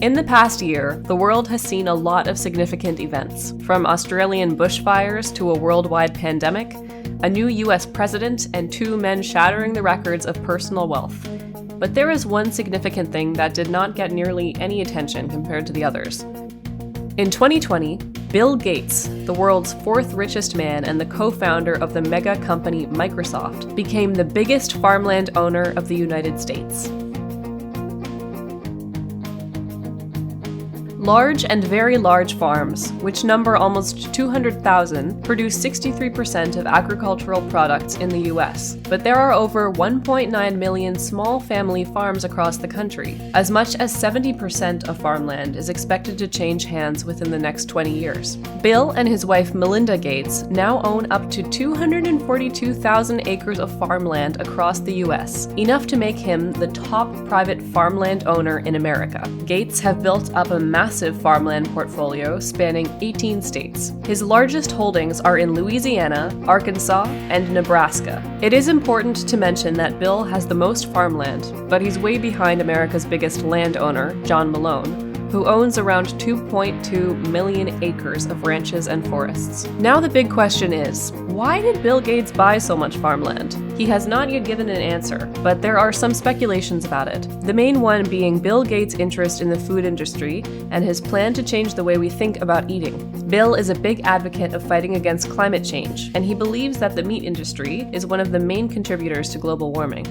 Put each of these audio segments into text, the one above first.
In the past year, the world has seen a lot of significant events, from Australian bushfires to a worldwide pandemic, a new US president, and 2 men shattering the records of personal wealth. But there is one significant thing that did not get nearly any attention compared to the others. In 2020, Bill Gates, the world's 4th richest man and the co-founder of the mega company Microsoft, became the biggest farmland owner of the United States. Large and very large farms, which number almost 200,000, produce 63% of agricultural products in the US. But there are over 1.9 million small family farms across the country. As much as 70% of farmland is expected to change hands within the next 20 years. Bill and his wife Melinda Gates now own up to 242,000 acres of farmland across the US, enough to make him the top private farmland owner in America. Gates have built up a massive farmland portfolio spanning 18 states. His largest holdings are in Louisiana, Arkansas, and Nebraska. It is important to mention that Bill has the most farmland, but he's way behind America's biggest landowner, John Malone, who owns around 2.2 million acres of ranches and forests. Now the big question is, why did Bill Gates buy so much farmland? He has not yet given an answer, but there are some speculations about it. The main one being Bill Gates' interest in the food industry and his plan to change the way we think about eating. Bill is a big advocate of fighting against climate change, and he believes that the meat industry is one of the main contributors to global warming.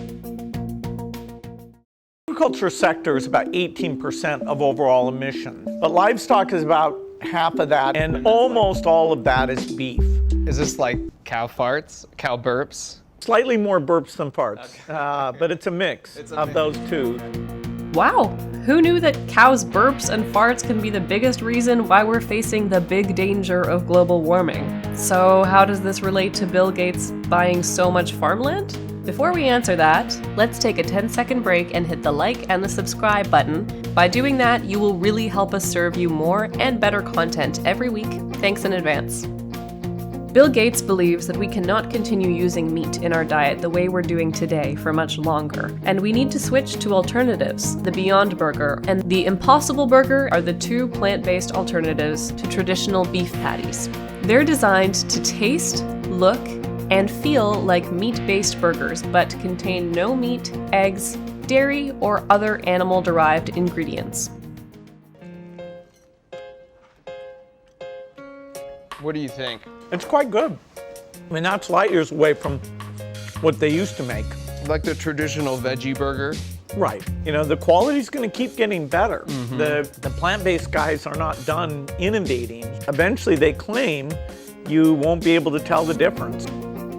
Agriculture sector is about 18% of overall emissions, but livestock is about half of that, and almost all of that is beef. Is this like cow farts, cow burps? Slightly more burps than farts, but it's a mix of those two. Wow, who knew that cows' burps and farts can be the biggest reason why we're facing the big danger of global warming? So how does this relate to Bill Gates buying so much farmland? Before we answer that, let's take a 10-second break and hit the like and the subscribe button. By doing that, you will really help us serve you more and better content every week. Thanks in advance. Bill Gates believes that we cannot continue using meat in our diet the way we're doing today for much longer, and we need to switch to alternatives. The Beyond Burger and the Impossible Burger are the 2 plant-based alternatives to traditional beef patties. They're designed to taste, look, and feel like meat-based burgers, but contain no meat, eggs, dairy, or other animal-derived ingredients. What do you think? It's quite good. I mean, that's light years away from what they used to make. Like the traditional veggie burger? Right. You know, the quality's going to keep getting better. The plant-based guys are not done innovating. Eventually, they claim you won't be able to tell the difference.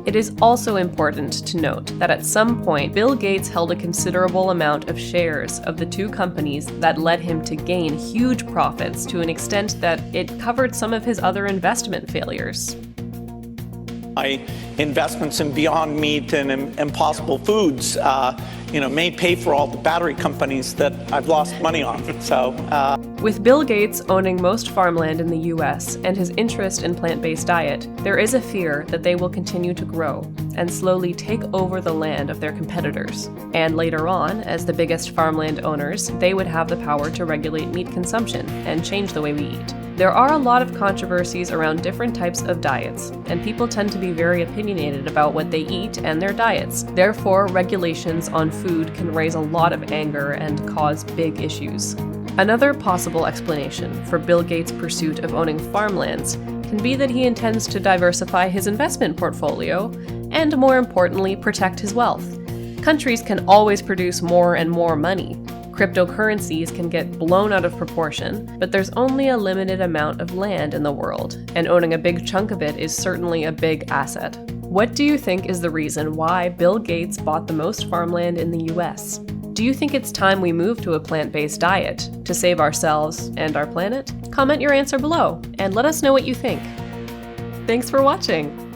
It is also important to note that at some point, Bill Gates held a considerable amount of shares of the 2 companies that led him to gain huge profits to an extent that it covered some of his other investment failures. My investments in Beyond Meat and Impossible Foods, may pay for all the battery companies that I've lost money on. With Bill Gates owning most farmland in the US and his interest in plant-based diet, there is a fear that they will continue to grow and slowly take over the land of their competitors. And later on, as the biggest farmland owners, they would have the power to regulate meat consumption and change the way we eat. There are a lot of controversies around different types of diets, and people tend to be very opinionated about what they eat and their diets. Therefore, regulations on food can raise a lot of anger and cause big issues. Another possible explanation for Bill Gates' pursuit of owning farmlands can be that he intends to diversify his investment portfolio and, more importantly, protect his wealth. Countries can always produce more and more money. Cryptocurrencies can get blown out of proportion, but there's only a limited amount of land in the world, and owning a big chunk of it is certainly a big asset. What do you think is the reason why Bill Gates bought the most farmland in the US? Do you think it's time we move to a plant-based diet to save ourselves and our planet? Comment your answer below, and let us know what you think. Thanks for watching!